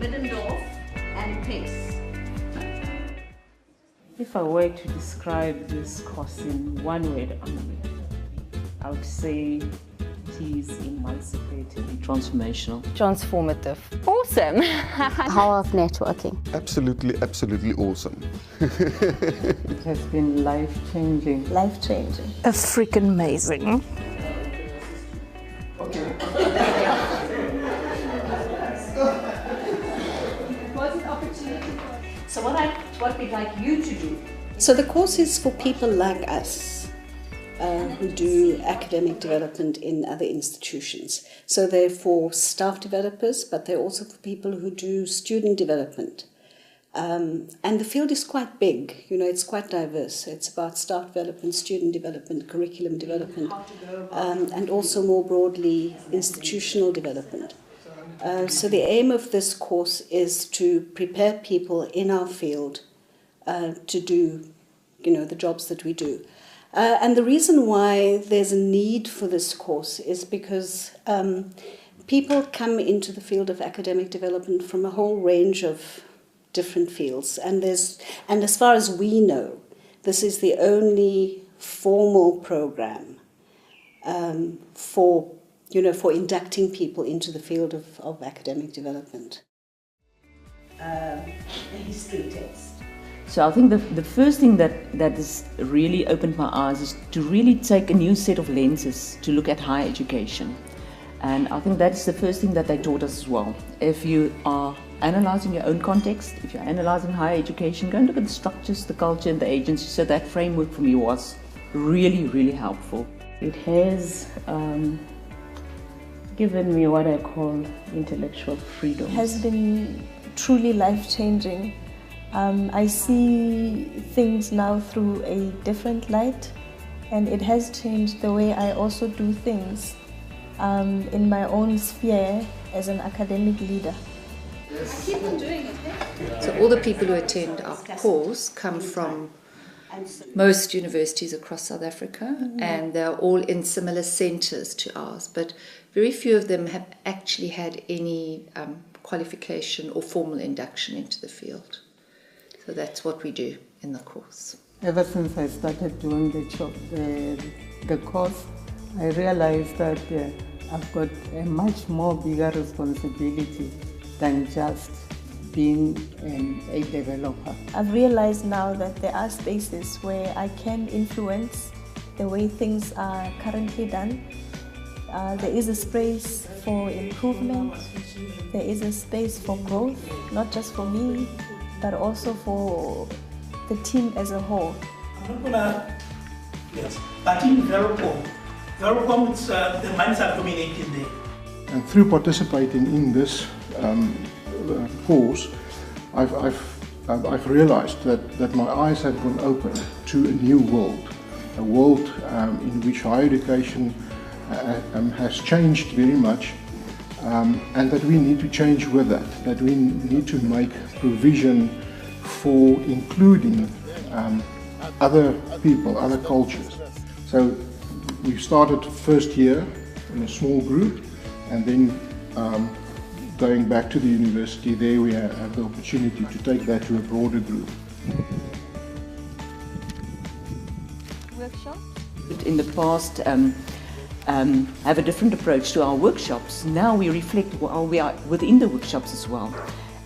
Middendorf and Pace. If I were to describe this course in one word only, I would say it is emancipatingly transformational. Transformative. Awesome. Power of networking. Absolutely awesome. It has been life-changing. Life-changing. A freaking amazing. So what we'd like you to do. So the course is for people like us who do academic development in other institutions. So they're for staff developers, but they're also for people who do student development. And the field is quite big, it's quite diverse. It's about staff development, student development, curriculum development, and also more broadly institutional development. So the aim of this course is to prepare people in our field to do, the jobs that we do. And the reason why there's a need for this course is because people come into the field of academic development from a whole range of different fields. And as far as we know, this is the only formal program for inducting people into the field of academic development. A history text. So I think the first thing that has really opened my eyes is to really take a new set of lenses to look at higher education. And I think that's the first thing that they taught us as well. If you are analysing your own context, if you're analysing higher education, go and look at the structures, the culture and the agency. So that framework for me was really, really helpful. It has given me what I call intellectual freedom. It has been truly life-changing. I see things now through a different light, and it has changed the way I also do things in my own sphere as an academic leader. Keep on doing it. So all the people who attend our course come from most universities across South Africa, and they're all in similar centres to ours, but very few of them have actually had any qualification or formal induction into the field. So that's what we do in the course. Ever since I started doing the course, I realized that I've got a much more bigger responsibility than just being a developer. I've realized now that there are spaces where I can influence the way things are currently done. There is a space for improvement. There is a space for growth, not just for me, but also for the team as a whole. I'm not gonna, but in Verocom, it's, the minds are dominating there. And through participating in this course, I've realized that my eyes have been opened to a new world, a world in which higher education has changed very much, and that we need to change with that we need to make provision for including other people, other cultures. So we started first year in a small group, and then going back to the university, there we have the opportunity to take that to a broader group. Workshops? In the past, have a different approach to our workshops. Now we reflect while we are within the workshops as well.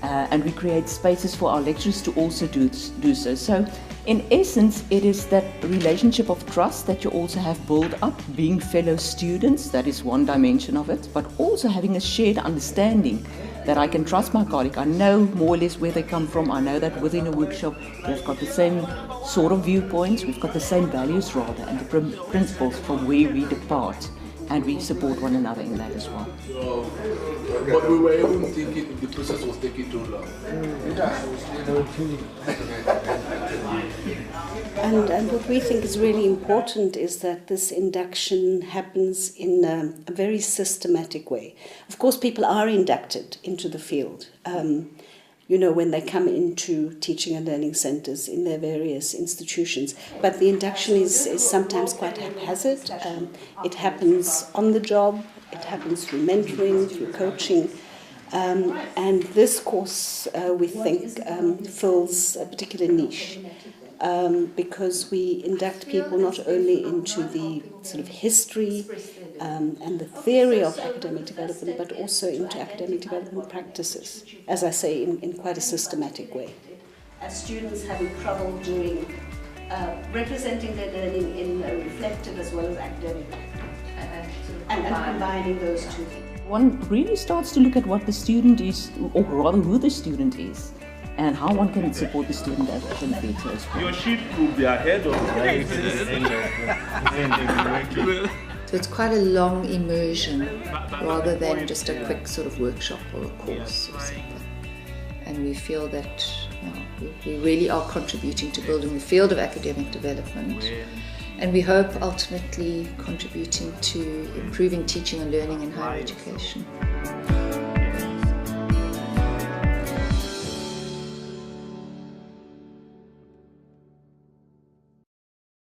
And we create spaces for our lecturers to also do so. So in essence, it is that relationship of trust that you also have built up, being fellow students, that is one dimension of it, but also having a shared understanding that I can trust my colleague. I know more or less where they come from. I know that within a workshop we've got the same sort of viewpoints, we've got the same values rather, and the principles from where we depart. And we support one another in that as well. But we were even thinking the process was taking too long. And what we think is really important is that this induction happens in a very systematic way. Of course, people are inducted into the field, when they come into teaching and learning centres in their various institutions. But the induction is sometimes quite haphazard. It happens on the job, it happens through mentoring, through coaching. And this course, we think, fills a particular niche because we induct people not only into the sort of history and the theory of academic development, but also into academic development practices, as I say, in quite a systematic way. As students having trouble doing, representing their learning in a reflective as well as academic, and combining those two. One really starts to look at what the student is, or rather who the student is, and how one can support the student academically as well. Your sheet will be ahead of So it's quite a long immersion rather than just a quick sort of workshop or a course or something. And we feel that we really are contributing to building the field of academic development. And we hope ultimately contributing to improving teaching and learning in higher education.